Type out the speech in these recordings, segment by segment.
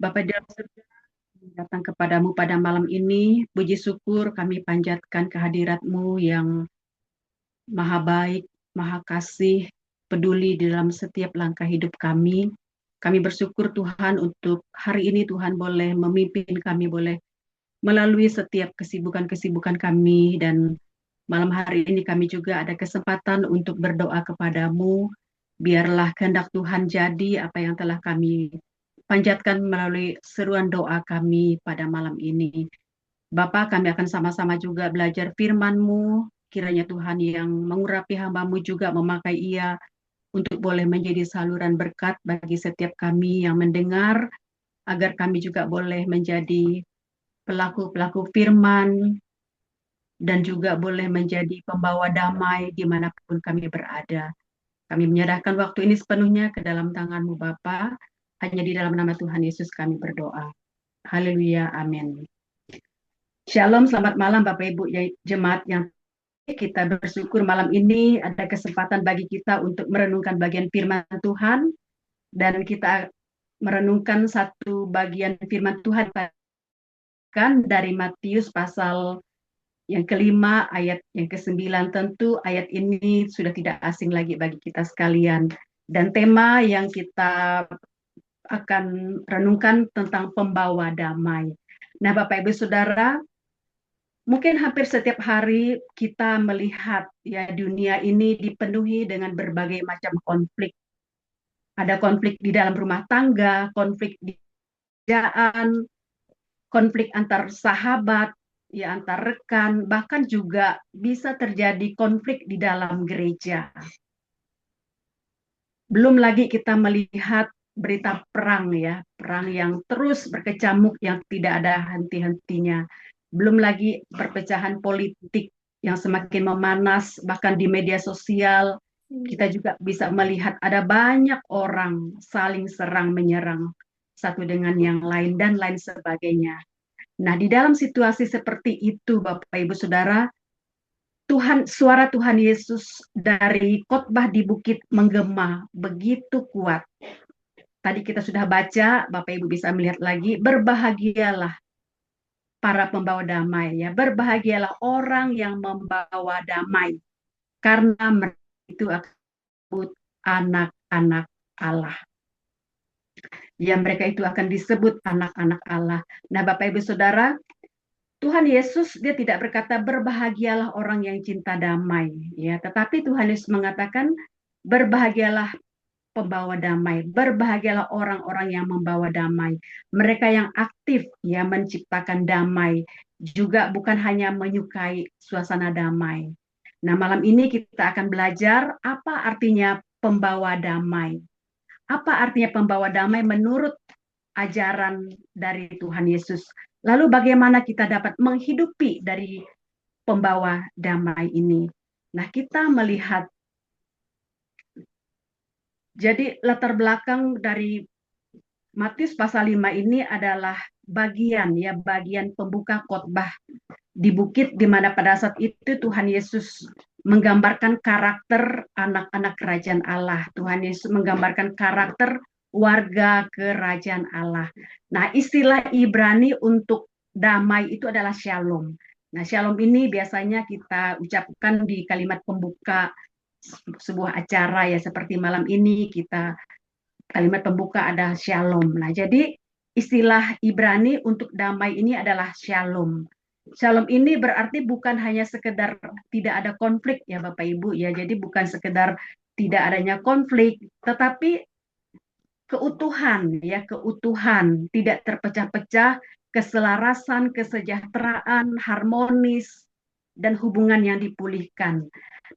Bapa di dalam surga, kami datang kepadamu pada malam ini. Puji syukur kami panjatkan kehadiratmu yang maha baik, maha kasih, peduli di dalam setiap langkah hidup kami. Kami bersyukur Tuhan untuk hari ini Tuhan boleh memimpin kami, boleh melalui setiap kesibukan-kesibukan kami, dan malam hari ini kami juga ada kesempatan untuk berdoa kepadamu. Biarlah kehendak Tuhan jadi apa yang telah kami panjatkan melalui seruan doa kami pada malam ini. Bapak, kami akan sama-sama juga belajar firman-Mu. Kiranya Tuhan yang mengurapi hamba-Mu juga memakai ia untuk boleh menjadi saluran berkat bagi setiap kami yang mendengar, agar kami juga boleh menjadi pelaku-pelaku firman, dan juga boleh menjadi pembawa damai dimanapun kami berada. Kami menyerahkan waktu ini sepenuhnya ke dalam tangan-Mu Bapa. Hanya di dalam nama Tuhan Yesus kami berdoa. Haleluya, amin. Shalom, selamat malam Bapak Ibu jemaat yang kita bersyukur malam ini ada kesempatan bagi kita untuk merenungkan bagian firman Tuhan, dan kita merenungkan satu bagian firman Tuhan kan dari Matius pasal yang kelima ayat yang ke-9. Tentu ayat ini sudah tidak asing lagi bagi kita sekalian, dan tema yang kita akan renungkan tentang pembawa damai. Nah, Bapak Ibu Saudara, mungkin hampir setiap hari kita melihat ya dunia ini dipenuhi dengan berbagai macam konflik. Ada konflik di dalam rumah tangga, konflik di kerjaan, konflik antar sahabat, ya antar rekan, bahkan juga bisa terjadi konflik di dalam gereja. Belum lagi kita melihat berita perang ya, perang yang terus berkecamuk yang tidak ada henti-hentinya. Belum lagi perpecahan politik yang semakin memanas, bahkan di media sosial kita juga bisa melihat ada banyak orang saling serang menyerang satu dengan yang lain dan lain sebagainya. Nah, di dalam situasi seperti itu Bapak Ibu Saudara, suara Tuhan Yesus dari khotbah di bukit menggema begitu kuat. Tadi kita sudah baca, Bapak Ibu bisa melihat lagi, berbahagialah para pembawa damai ya, berbahagialah orang yang membawa damai, karena mereka itu akan disebut anak-anak Allah. Ya, mereka itu akan disebut anak-anak Allah. Nah, Bapak Ibu Saudara, Tuhan Yesus dia tidak berkata berbahagialah orang yang cinta damai ya, tetapi Tuhan Yesus mengatakan berbahagialah pembawa damai, berbahagialah orang-orang yang membawa damai. Mereka yang aktif ya menciptakan damai, juga bukan hanya menyukai suasana damai. Nah, malam ini kita akan belajar apa artinya pembawa damai. Apa artinya pembawa damai menurut ajaran dari Tuhan Yesus? Lalu bagaimana kita dapat menghidupi dari pembawa damai ini? Nah, kita melihat, jadi latar belakang dari Matius pasal 5 ini adalah bagian pembuka khotbah di bukit, di mana pada saat itu Tuhan Yesus menggambarkan karakter anak-anak kerajaan Allah. Tuhan Yesus menggambarkan karakter warga kerajaan Allah. Nah, istilah Ibrani untuk damai itu adalah shalom. Nah, shalom ini biasanya kita ucapkan di kalimat pembuka sebuah acara ya, seperti malam ini kita kalimat pembuka ada shalom. Nah, jadi istilah Ibrani untuk damai ini adalah shalom. Shalom ini berarti bukan hanya sekedar tidak ada konflik ya Bapak Ibu ya. Jadi bukan sekedar tidak adanya konflik, tetapi keutuhan ya, keutuhan, tidak terpecah-pecah, keselarasan, kesejahteraan, harmonis, dan hubungan yang dipulihkan.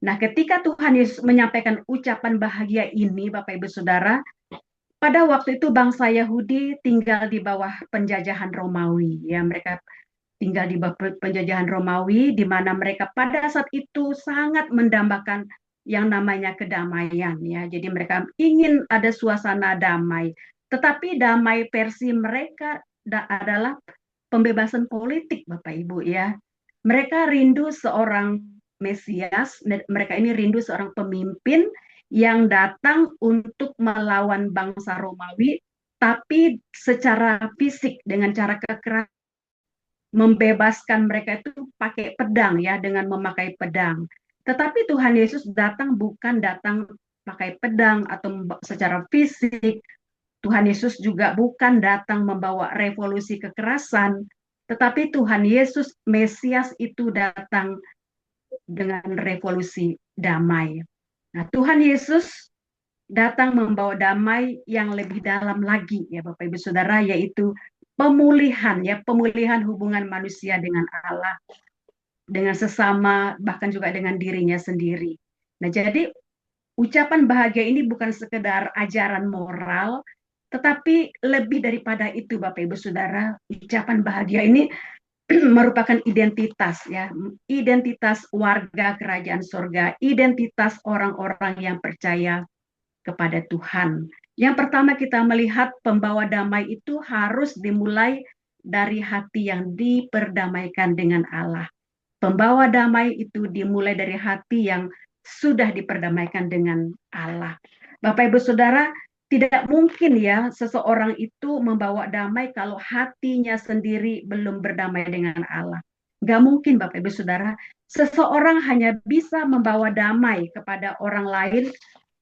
Nah, ketika Tuhan Yesus menyampaikan ucapan bahagia ini, Bapak Ibu Saudara, pada waktu itu bangsa Yahudi tinggal di bawah penjajahan Romawi. Ya, mereka tinggal di bawah penjajahan Romawi, di mana mereka pada saat itu sangat mendambakan yang namanya kedamaian. Ya, jadi mereka ingin ada suasana damai. Tetapi damai versi mereka adalah pembebasan politik, Bapak Ibu ya. Mereka rindu seorang Mesias, mereka ini rindu seorang pemimpin yang datang untuk melawan bangsa Romawi, tapi secara fisik dengan cara kekerasan membebaskan mereka itu pakai pedang ya, dengan memakai pedang. Tetapi Tuhan Yesus datang bukan datang pakai pedang atau secara fisik. Tuhan Yesus juga bukan datang membawa revolusi kekerasan, tetapi Tuhan Yesus Mesias itu datang dengan revolusi damai. Nah, Tuhan Yesus datang membawa damai yang lebih dalam lagi ya Bapak Ibu Saudara, yaitu pemulihan ya, pemulihan hubungan manusia dengan Allah, dengan sesama, bahkan juga dengan dirinya sendiri. Nah, jadi ucapan bahagia ini bukan sekedar ajaran moral, tetapi lebih daripada itu Bapak Ibu Saudara. Ucapan bahagia ini merupakan identitas ya, identitas warga kerajaan surga, identitas orang-orang yang percaya kepada Tuhan. Yang pertama kita melihat pembawa damai itu harus dimulai dari hati yang diperdamaikan dengan Allah. Pembawa damai itu dimulai dari hati yang sudah diperdamaikan dengan Allah. Bapak Ibu Saudara, tidak mungkin ya seseorang itu membawa damai kalau hatinya sendiri belum berdamai dengan Allah. Gak mungkin Bapak Ibu Saudara, seseorang hanya bisa membawa damai kepada orang lain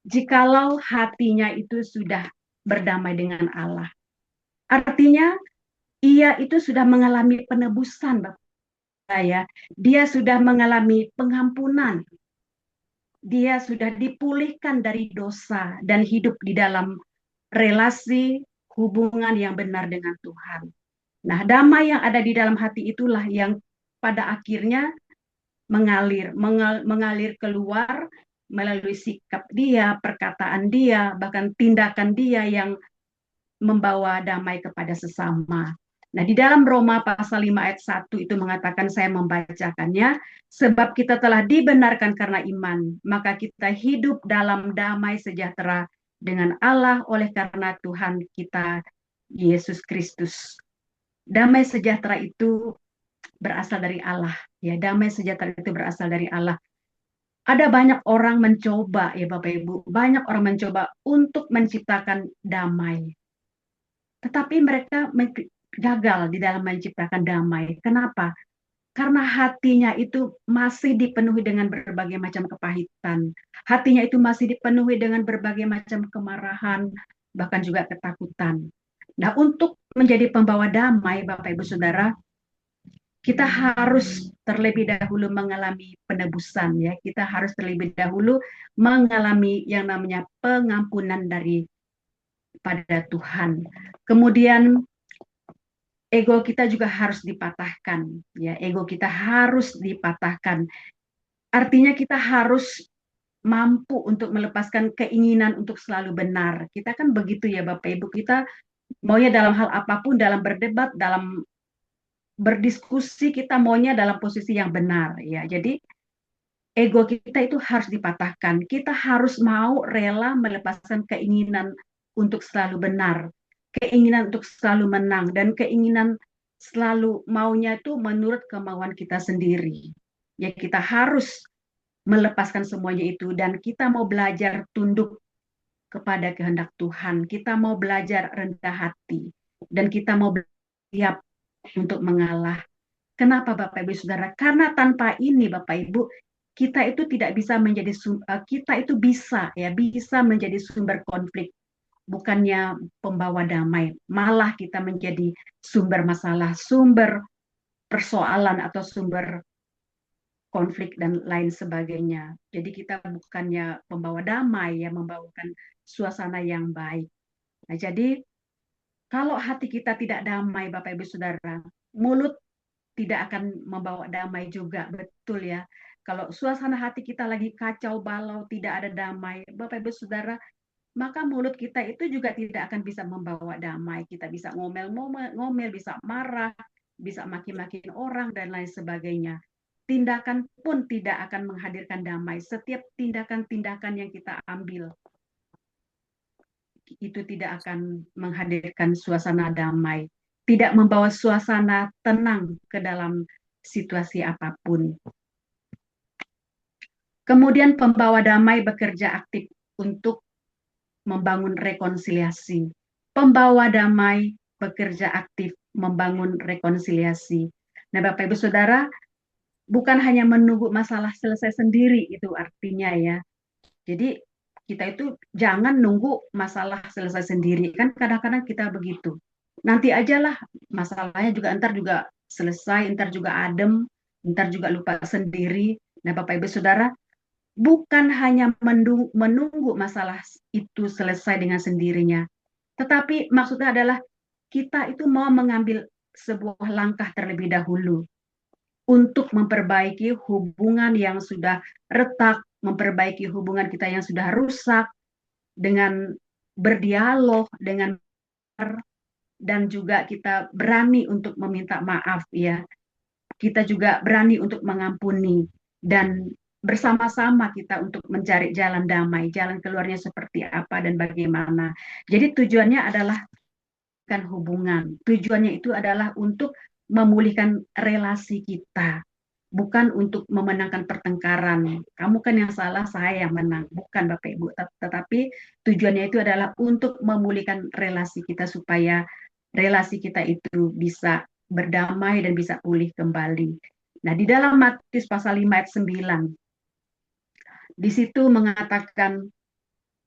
jikalau hatinya itu sudah berdamai dengan Allah. Artinya ia itu sudah mengalami penebusan Bapak ya. Dia sudah mengalami pengampunan. Dia sudah dipulihkan dari dosa dan hidup di dalam relasi hubungan yang benar dengan Tuhan. Nah, damai yang ada di dalam hati itulah yang pada akhirnya mengalir keluar melalui sikap dia, perkataan dia, bahkan tindakan dia yang membawa damai kepada sesama. Nah, di dalam Roma pasal 5 ayat 1 itu mengatakan, saya membacakannya, sebab kita telah dibenarkan karena iman, maka kita hidup dalam damai sejahtera dengan Allah oleh karena Tuhan kita Yesus Kristus. Damai sejahtera itu berasal dari Allah. Ya, damai sejahtera itu berasal dari Allah. Ada banyak orang mencoba, ya Bapak Ibu, banyak orang mencoba untuk menciptakan damai. Tetapi mereka gagal di dalam menciptakan damai. Kenapa? Karena hatinya itu masih dipenuhi dengan berbagai macam kepahitan. Hatinya itu masih dipenuhi dengan berbagai macam kemarahan, bahkan juga ketakutan. Nah, untuk menjadi pembawa damai, Bapak Ibu Saudara, kita harus terlebih dahulu mengalami penebusan ya. Kita harus terlebih dahulu mengalami yang namanya pengampunan dari pada Tuhan. Kemudian ego kita juga harus dipatahkan ya. Ego kita harus dipatahkan. Artinya kita harus mampu untuk melepaskan keinginan untuk selalu benar. Kita kan begitu ya Bapak Ibu, kita maunya dalam hal apapun, dalam berdebat, dalam berdiskusi, kita maunya dalam posisi yang benar ya. Jadi ego kita itu harus dipatahkan. Kita harus mau rela melepaskan keinginan untuk selalu benar, keinginan untuk selalu menang, dan keinginan selalu maunya itu menurut kemauan kita sendiri. Ya, kita harus melepaskan semuanya itu, dan kita mau belajar tunduk kepada kehendak Tuhan. Kita mau belajar rendah hati, dan kita mau siap untuk mengalah. Kenapa Bapak Ibu Saudara? Karena tanpa ini Bapak Ibu, kita itu tidak bisa menjadi kita itu bisa menjadi sumber konflik, bukannya pembawa damai. Malah kita menjadi sumber masalah, sumber persoalan atau sumber konflik dan lain sebagainya. Jadi kita bukannya pembawa damai, ya, membawakan suasana yang baik. Nah, jadi kalau hati kita tidak damai Bapak Ibu Saudara, mulut tidak akan membawa damai juga, betul ya. Kalau suasana hati kita lagi kacau balau, tidak ada damai, Bapak Ibu Saudara, maka mulut kita itu juga tidak akan bisa membawa damai. Kita bisa ngomel, bisa marah, bisa maki-makin orang dan lain sebagainya. Tindakan pun tidak akan menghadirkan damai. Setiap tindakan-tindakan yang kita ambil itu tidak akan menghadirkan suasana damai, tidak membawa suasana tenang ke dalam situasi apapun. Kemudian pembawa damai bekerja aktif untuk membangun rekonsiliasi. Pembawa damai bekerja aktif membangun rekonsiliasi. Nah, Bapak Ibu Saudara, bukan hanya menunggu masalah selesai sendiri itu artinya ya. Jadi kita itu jangan nunggu masalah selesai sendiri. Kan kadang-kadang kita begitu. Nanti ajalah masalahnya juga ntar juga selesai, ntar juga adem, ntar juga lupa sendiri. Nah, Bapak Ibu Saudara, bukan hanya menunggu masalah itu selesai dengan sendirinya, tetapi maksudnya adalah kita itu mau mengambil sebuah langkah terlebih dahulu untuk memperbaiki hubungan yang sudah retak, memperbaiki hubungan kita yang sudah rusak dengan berdialog dengan dan juga kita berani untuk meminta maaf ya. Kita juga berani untuk mengampuni dan bersama-sama kita untuk mencari jalan damai, jalan keluarnya seperti apa dan bagaimana. Jadi tujuannya adalah kan hubungan. Tujuannya itu adalah untuk memulihkan relasi kita, bukan untuk memenangkan pertengkaran. Kamu kan yang salah, saya yang menang. Bukan Bapak Ibu, tetapi tujuannya itu adalah untuk memulihkan relasi kita supaya relasi kita itu bisa berdamai dan bisa pulih kembali. Nah, di dalam Matius pasal 5 ayat 9, di situ mengatakan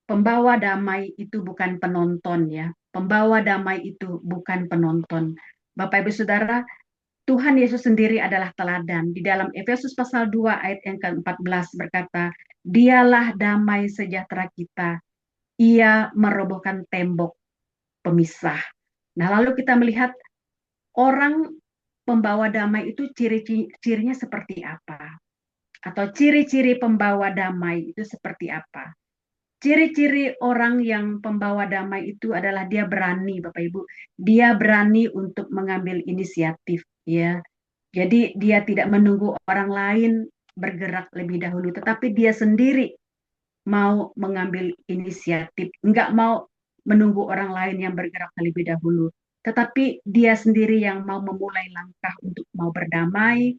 pembawa damai itu bukan penonton ya. Pembawa damai itu bukan penonton. Bapak Ibu Saudara, Tuhan Yesus sendiri adalah teladan. Di dalam Efesus pasal 2 ayat yang ke-14 berkata, "Dialah damai sejahtera kita. Ia merobohkan tembok pemisah." Nah, lalu kita melihat orang pembawa damai itu ciri-cirinya seperti apa? Atau ciri-ciri pembawa damai itu seperti apa? Ciri-ciri orang yang pembawa damai itu adalah dia berani, Bapak Ibu. Dia berani untuk mengambil inisiatif, ya. Jadi dia tidak menunggu orang lain bergerak lebih dahulu, tetapi dia sendiri mau mengambil inisiatif, enggak mau menunggu orang lain yang bergerak lebih dahulu, tetapi dia sendiri yang mau memulai langkah untuk mau berdamai,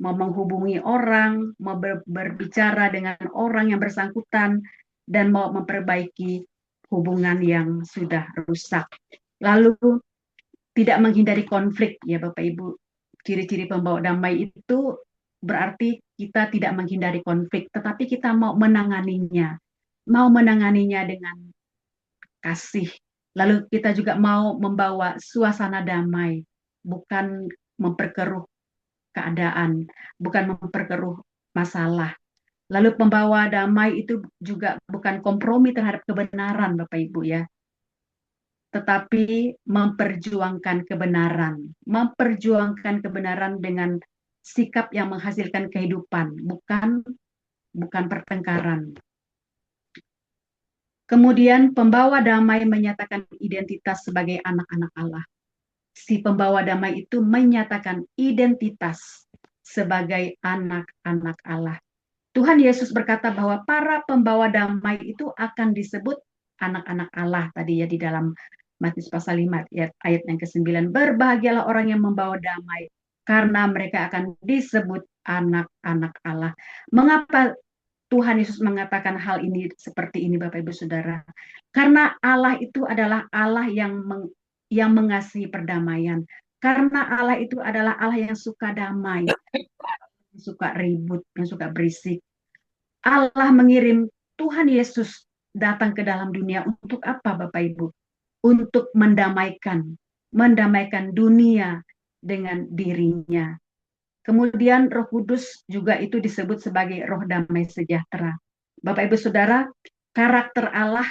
mau menghubungi orang, mau berbicara dengan orang yang bersangkutan, dan mau memperbaiki hubungan yang sudah rusak. Lalu tidak menghindari konflik, ya Bapak Ibu. Ciri-ciri pembawa damai itu berarti kita tidak menghindari konflik, tetapi kita mau menanganinya. Mau menanganinya dengan kasih. Lalu kita juga mau membawa suasana damai, bukan memperkeruh keadaan, bukan memperkeruh masalah. Lalu pembawa damai itu juga bukan kompromi terhadap kebenaran, Bapak Ibu ya, tetapi memperjuangkan kebenaran. Memperjuangkan kebenaran dengan sikap yang menghasilkan kehidupan, bukan pertengkaran. Kemudian pembawa damai menyatakan identitas sebagai anak-anak Allah. Si pembawa damai itu menyatakan identitas sebagai anak-anak Allah. Tuhan Yesus berkata bahwa para pembawa damai itu akan disebut anak-anak Allah tadi ya di dalam Matius pasal 5 ayat yang ke-9. Berbahagialah orang yang membawa damai karena mereka akan disebut anak-anak Allah. Mengapa Tuhan Yesus mengatakan hal ini seperti ini Bapak Ibu Saudara? Karena Allah itu adalah Allah yang mengasihi perdamaian. Karena Allah itu adalah Allah yang suka damai, yang suka ribut, yang suka berisik. Allah mengirim Tuhan Yesus datang ke dalam dunia untuk apa Bapak Ibu? Untuk mendamaikan dunia dengan dirinya. Kemudian Roh Kudus juga itu disebut sebagai roh damai sejahtera. Bapak Ibu Saudara, karakter Allah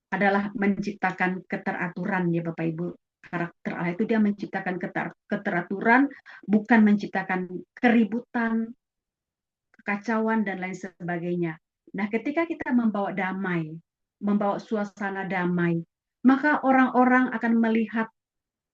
adalah menciptakan keteraturan ya Bapak Ibu. Karakter Allah itu dia menciptakan keteraturan, bukan menciptakan keributan, kekacauan, dan lain sebagainya. Nah, ketika kita membawa damai, membawa suasana damai, maka orang-orang akan melihat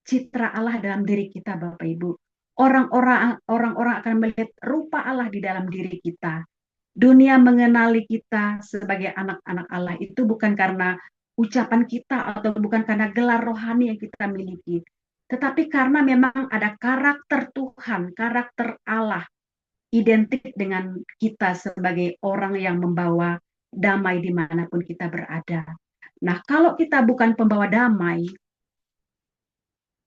citra Allah dalam diri kita, Bapak Ibu. Orang-orang akan melihat rupa Allah di dalam diri kita. Dunia mengenali kita sebagai anak-anak Allah itu bukan karena ucapan kita atau bukan karena gelar rohani yang kita miliki, tetapi karena memang ada karakter Tuhan, karakter Allah identik dengan kita sebagai orang yang membawa damai dimanapun kita berada. Nah, kalau kita bukan pembawa damai,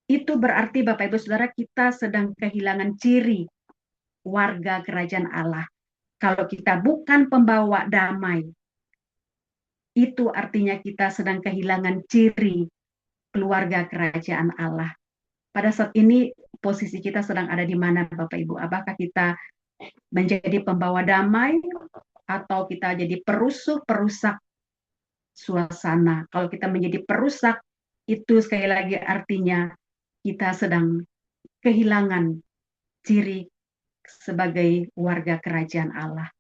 itu berarti Bapak Ibu Saudara kita sedang kehilangan ciri warga kerajaan Allah. Kalau kita bukan pembawa damai, itu artinya kita sedang kehilangan ciri keluarga kerajaan Allah. Pada saat ini posisi kita sedang ada di mana Bapak Ibu? Apakah kita menjadi pembawa damai atau kita jadi perusuh, perusak suasana? Kalau kita menjadi perusak, itu sekali lagi artinya kita sedang kehilangan ciri sebagai warga kerajaan Allah.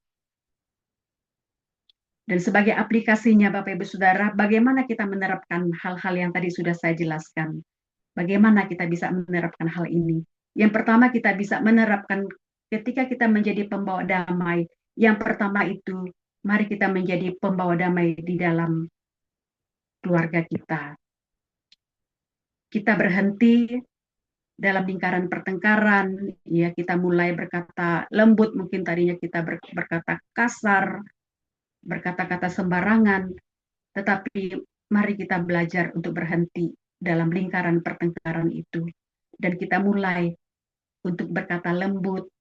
Dan sebagai aplikasinya Bapak Ibu Saudara, bagaimana kita menerapkan hal-hal yang tadi sudah saya jelaskan? Bagaimana kita bisa menerapkan hal ini? Yang pertama kita bisa menerapkan ketika kita menjadi pembawa damai. Yang pertama itu, mari kita menjadi pembawa damai di dalam keluarga kita. Kita berhenti dalam lingkaran pertengkaran, ya kita mulai berkata lembut, mungkin tadinya kita berkata kasar, berkata-kata sembarangan, tetapi mari kita belajar untuk berhenti dalam lingkaran pertengkaran itu. Dan kita mulai untuk berkata lembut,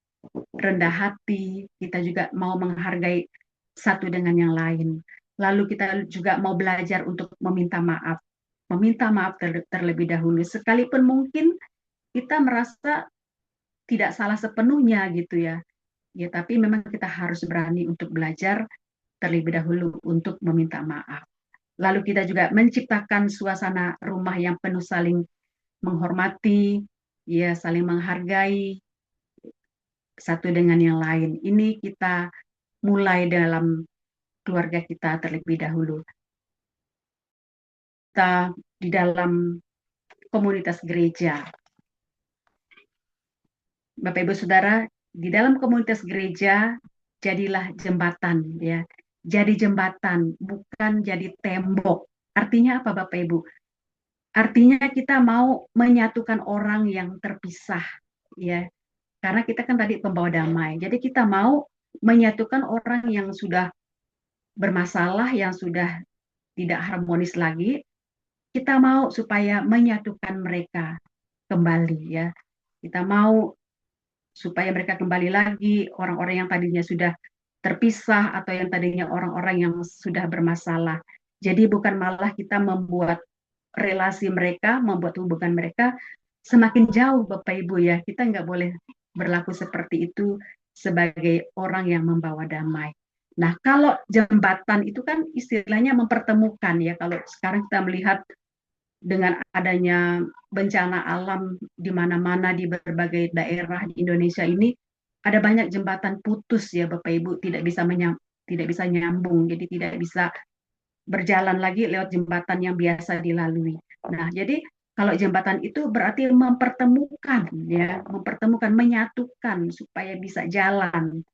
rendah hati, kita juga mau menghargai satu dengan yang lain. Lalu kita juga mau belajar untuk meminta maaf. Meminta maaf terlebih dahulu. Sekalipun mungkin kita merasa tidak salah sepenuhnya gitu ya. Ya, tapi memang kita harus berani untuk belajar terlebih dahulu untuk meminta maaf. Lalu kita juga menciptakan suasana rumah yang penuh saling menghormati, ya saling menghargai satu dengan yang lain. Ini kita mulai dalam keluarga kita terlebih dahulu. Kita di dalam komunitas gereja. Bapak Ibu Saudara, di dalam komunitas gereja jadilah jembatan ya. Jadi jembatan, bukan jadi tembok. Artinya apa Bapak Ibu? Artinya kita mau menyatukan orang yang terpisah ya. Karena kita kan tadi pembawa damai. Jadi kita mau menyatukan orang yang sudah bermasalah, yang sudah tidak harmonis lagi. Kita mau supaya menyatukan mereka kembali ya. Kita mau supaya mereka kembali lagi, orang-orang yang tadinya sudah terpisah atau yang tadinya orang-orang yang sudah bermasalah. Jadi bukan malah kita membuat relasi mereka, membuat hubungan mereka semakin jauh Bapak Ibu ya. Kita nggak boleh berlaku seperti itu sebagai orang yang membawa damai. Nah, kalau jembatan itu kan istilahnya mempertemukan ya. Kalau sekarang kita melihat dengan adanya bencana alam di mana-mana di berbagai daerah di Indonesia ini ada banyak jembatan putus ya Bapak Ibu tidak bisa nyambung jadi tidak bisa berjalan lagi lewat jembatan yang biasa dilalui. Nah, jadi kalau jembatan itu berarti mempertemukan ya, mempertemukan, menyatukan supaya bisa jalan.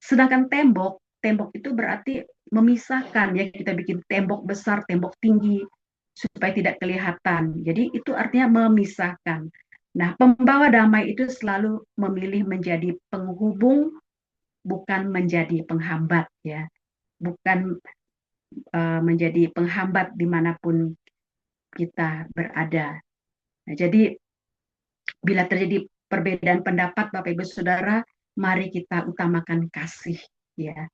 Sedangkan tembok, tembok itu berarti memisahkan ya, kita bikin tembok besar, tembok tinggi supaya tidak kelihatan. Jadi itu artinya memisahkan. Nah, pembawa damai itu selalu memilih menjadi penghubung bukan menjadi penghambat ya. Bukan menjadi penghambat dimanapun kita berada. Nah, jadi bila terjadi perbedaan pendapat Bapak Ibu Saudara, mari kita utamakan kasih ya.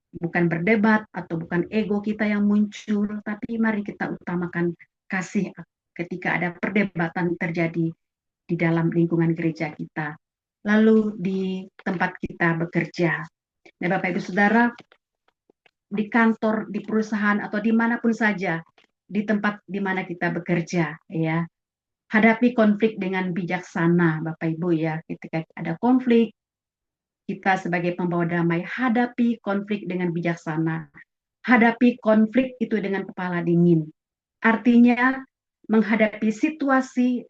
Bukan berdebat atau bukan ego kita yang muncul, tapi mari kita utamakan kasih ketika ada perdebatan terjadi di dalam lingkungan gereja kita. Lalu di tempat kita bekerja. Nah, Bapak Ibu Saudara, di kantor, di perusahaan atau dimanapun saja, di tempat di mana kita bekerja, ya, hadapi konflik dengan bijaksana, Bapak Ibu ya. Ketika ada konflik, kita sebagai pembawa damai hadapi konflik dengan bijaksana. Hadapi konflik itu dengan kepala dingin. Artinya menghadapi situasi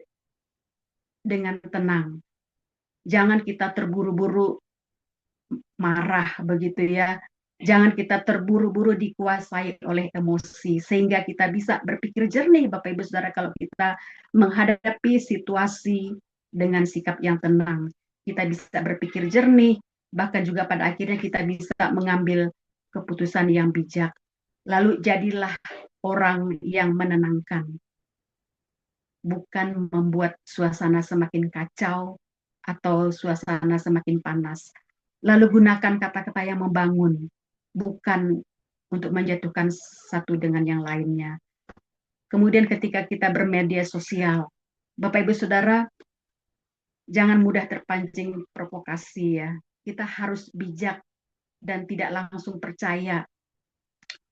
dengan tenang. Jangan kita terburu-buru marah begitu ya. Jangan kita terburu-buru dikuasai oleh emosi sehingga kita bisa berpikir jernih Bapak Ibu Saudara kalau kita menghadapi situasi dengan sikap yang tenang. Kita bisa berpikir jernih, bahkan juga pada akhirnya kita bisa mengambil keputusan yang bijak. Lalu jadilah orang yang menenangkan, bukan membuat suasana semakin kacau atau suasana semakin panas. Lalu gunakan kata-kata yang membangun, bukan untuk menjatuhkan satu dengan yang lainnya. Kemudian ketika kita bermedia sosial, Bapak Ibu Saudara, jangan mudah terpancing provokasi ya. Kita harus bijak dan tidak langsung percaya,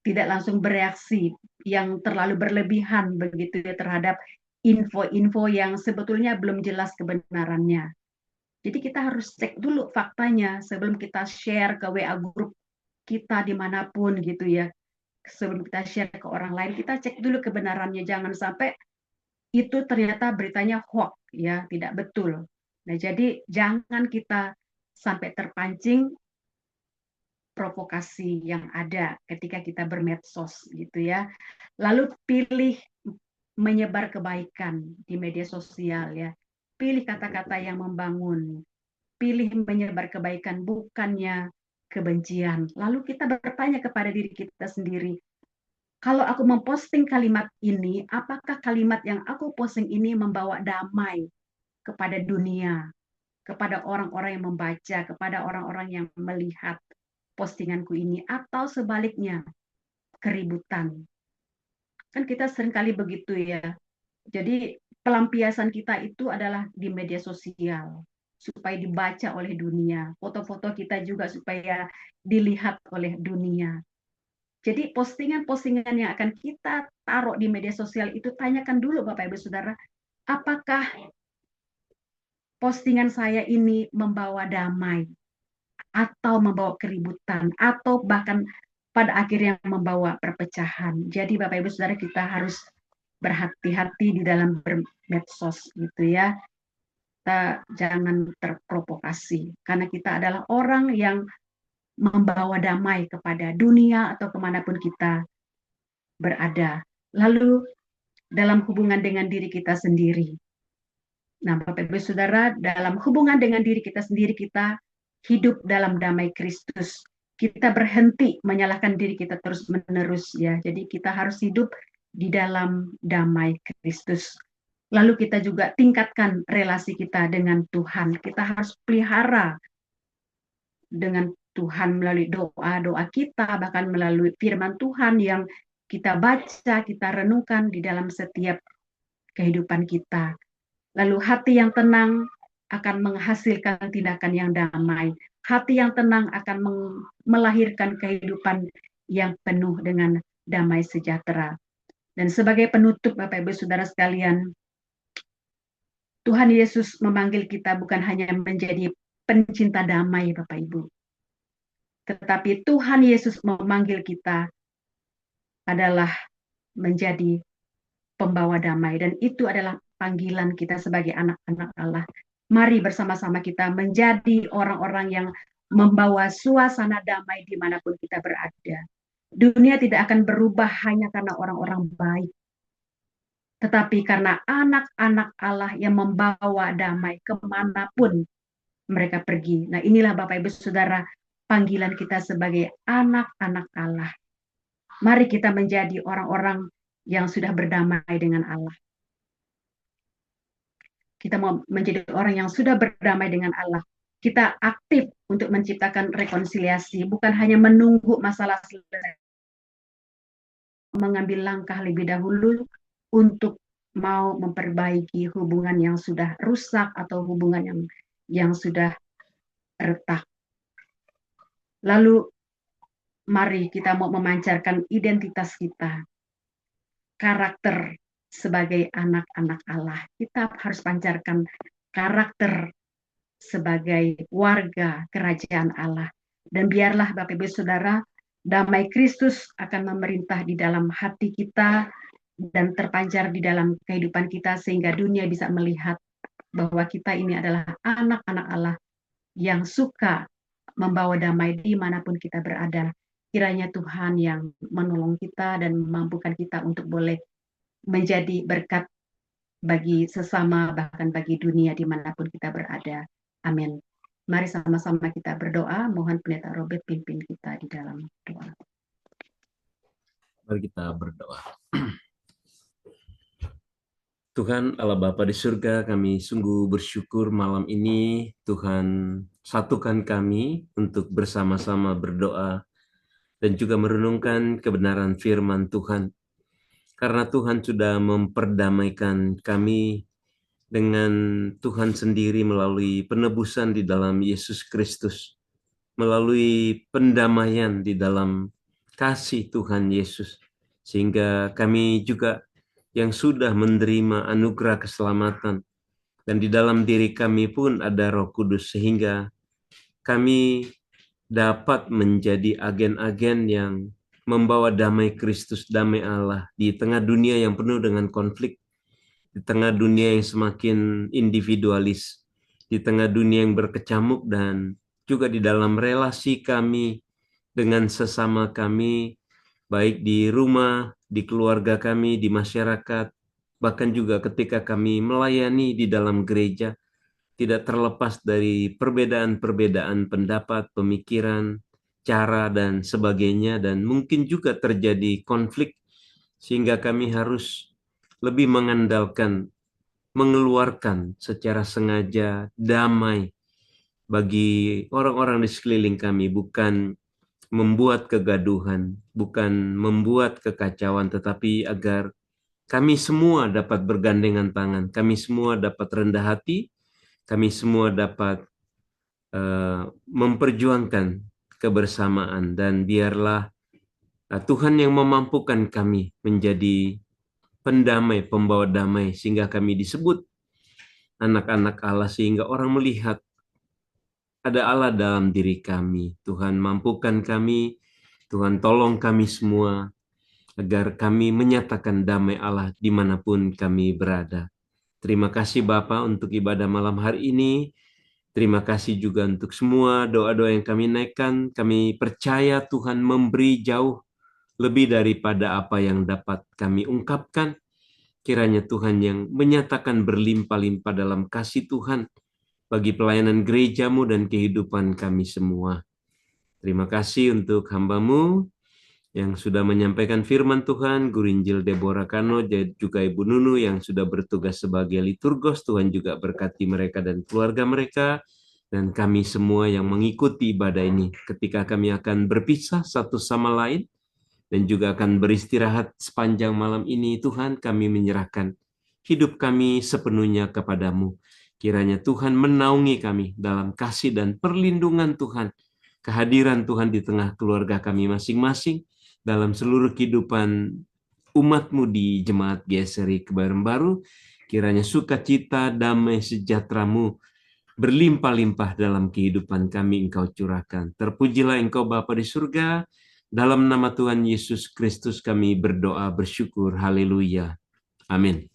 tidak langsung bereaksi yang terlalu berlebihan begitu ya terhadap info-info yang sebetulnya belum jelas kebenarannya. Jadi kita harus cek dulu faktanya sebelum kita share ke WA grup kita dimanapun gitu ya. Sebelum kita share ke orang lain, kita cek dulu kebenarannya. Jangan sampai itu ternyata beritanya hoax ya, tidak betul. Nah, jadi jangan kita sampai terpancing provokasi yang ada ketika kita bermedsos gitu ya. Lalu pilih menyebar kebaikan di media sosial ya. Pilih kata-kata yang membangun. Pilih menyebar kebaikan bukannya kebencian. Lalu kita bertanya kepada diri kita sendiri, kalau aku memposting kalimat ini, apakah kalimat yang aku posting ini membawa damai kepada dunia, kepada orang-orang yang membaca, kepada orang-orang yang melihat postinganku ini, atau sebaliknya, keributan. Kan kita seringkali begitu ya. Jadi pelampiasan kita itu adalah di media sosial, supaya dibaca oleh dunia. Foto-foto kita juga supaya dilihat oleh dunia. Jadi postingan-postingan yang akan kita taruh di media sosial itu tanyakan dulu Bapak Ibu Saudara, apakah postingan saya ini membawa damai atau membawa keributan atau bahkan pada akhirnya membawa perpecahan. Jadi Bapak Ibu Saudara kita harus berhati-hati di dalam bermedsos gitu ya. Kita jangan terprovokasi karena kita adalah orang yang membawa damai kepada dunia atau kemanapun kita berada. Lalu dalam hubungan dengan diri kita sendiri. Nah, Bapak Ibu Saudara, dalam hubungan dengan diri kita sendiri, kita hidup dalam damai Kristus. Kita berhenti menyalahkan diri kita terus-menerus ya. Jadi kita harus hidup di dalam damai Kristus. Lalu kita juga tingkatkan relasi kita dengan Tuhan. Kita harus pelihara dengan Tuhan melalui doa-doa kita, bahkan melalui firman Tuhan yang kita baca, kita renungkan di dalam setiap kehidupan kita. Lalu hati yang tenang akan menghasilkan tindakan yang damai. Hati yang tenang akan melahirkan kehidupan yang penuh dengan damai sejahtera. Dan sebagai penutup Bapak Ibu Saudara sekalian, Tuhan Yesus memanggil kita bukan hanya menjadi pencinta damai Bapak Ibu. Tetapi Tuhan Yesus memanggil kita adalah menjadi pembawa damai. Dan itu adalah panggilan kita sebagai anak-anak Allah. Mari bersama-sama kita menjadi orang-orang yang membawa suasana damai dimanapun kita berada. Dunia tidak akan berubah hanya karena orang-orang baik, tetapi karena anak-anak Allah yang membawa damai kemanapun mereka pergi. Nah inilah Bapak Ibu Saudara panggilan kita sebagai anak-anak Allah. Mari kita menjadi orang-orang yang sudah berdamai dengan Allah. Kita mau menjadi orang yang sudah berdamai dengan Allah. Kita aktif untuk menciptakan rekonsiliasi, bukan hanya menunggu masalah selesai, mengambil langkah lebih dahulu untuk mau memperbaiki hubungan yang sudah rusak atau hubungan yang sudah retak. Lalu mari kita mau memancarkan identitas kita, karakter sebagai anak-anak Allah. Kita harus pancarkan karakter sebagai warga kerajaan Allah. Dan biarlah Bapak Ibu Saudara, damai Kristus akan memerintah di dalam hati kita dan terpancar di dalam kehidupan kita sehingga dunia bisa melihat bahwa kita ini adalah anak-anak Allah yang suka membawa damai dimanapun kita berada. Kiranya Tuhan yang menolong kita dan memampukan kita untuk boleh menjadi berkat bagi sesama, bahkan bagi dunia dimanapun kita berada. Amin. Mari sama-sama kita berdoa, mohon Pendeta Robert pimpin kita di dalam doa. Mari kita berdoa. Tuhan Allah Bapa di surga, kami sungguh bersyukur malam ini Tuhan satukan kami untuk bersama-sama berdoa dan juga merenungkan kebenaran firman Tuhan. Karena Tuhan sudah memperdamaikan kami dengan Tuhan sendiri melalui penebusan di dalam Yesus Kristus, melalui pendamaian di dalam kasih Tuhan Yesus, sehingga kami juga yang sudah menerima anugerah keselamatan, dan di dalam diri kami pun ada Roh Kudus, sehingga kami dapat menjadi agen-agen yang membawa damai Kristus, damai Allah di tengah dunia yang penuh dengan konflik, di tengah dunia yang semakin individualis, di tengah dunia yang berkecamuk, dan juga di dalam relasi kami dengan sesama kami, baik di rumah, di keluarga kami, di masyarakat, bahkan juga ketika kami melayani di dalam gereja, tidak terlepas dari perbedaan-perbedaan pendapat, pemikiran, cara, dan sebagainya, dan mungkin juga terjadi konflik, sehingga kami harus lebih mengandalkan, mengeluarkan secara sengaja damai bagi orang-orang di sekeliling kami, bukan membuat kegaduhan, bukan membuat kekacauan, tetapi agar kami semua dapat bergandengan tangan, kami semua dapat rendah hati, kami semua dapat memperjuangkan kebersamaan, dan biarlah Tuhan yang memampukan kami menjadi pendamai, pembawa damai, sehingga kami disebut anak-anak Allah, sehingga orang melihat ada Allah dalam diri kami. Tuhan mampukan kami, Tuhan tolong kami semua, agar kami menyatakan damai Allah dimanapun kami berada. Terima kasih Bapa untuk ibadah malam hari ini. Terima kasih juga untuk semua doa-doa yang kami naikkan. Kami percaya Tuhan memberi jauh lebih daripada apa yang dapat kami ungkapkan. Kiranya Tuhan yang menyatakan berlimpah-limpah dalam kasih Tuhan bagi pelayanan gerejamu dan kehidupan kami semua. Terima kasih untuk hamba-Mu yang sudah menyampaikan firman Tuhan, Guru Injil Deborah Kano, dan juga Ibu Nunu yang sudah bertugas sebagai liturgos. Tuhan juga berkati mereka dan keluarga mereka, dan kami semua yang mengikuti ibadah ini. Ketika kami akan berpisah satu sama lain, dan juga akan beristirahat sepanjang malam ini, Tuhan, kami menyerahkan hidup kami sepenuhnya kepadamu. Kiranya Tuhan menaungi kami dalam kasih dan perlindungan Tuhan, kehadiran Tuhan di tengah keluarga kami masing-masing, dalam seluruh kehidupan umat-Mu di Jemaat GSRI Kebayoran Baru. Kiranya sukacita, damai, sejahtera-Mu berlimpah-limpah dalam kehidupan kami Engkau curahkan. Terpujilah Engkau Bapa di surga. Dalam nama Tuhan Yesus Kristus kami berdoa bersyukur. Haleluya. Amin.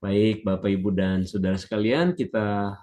Baik Bapak Ibu dan Saudara sekalian, kita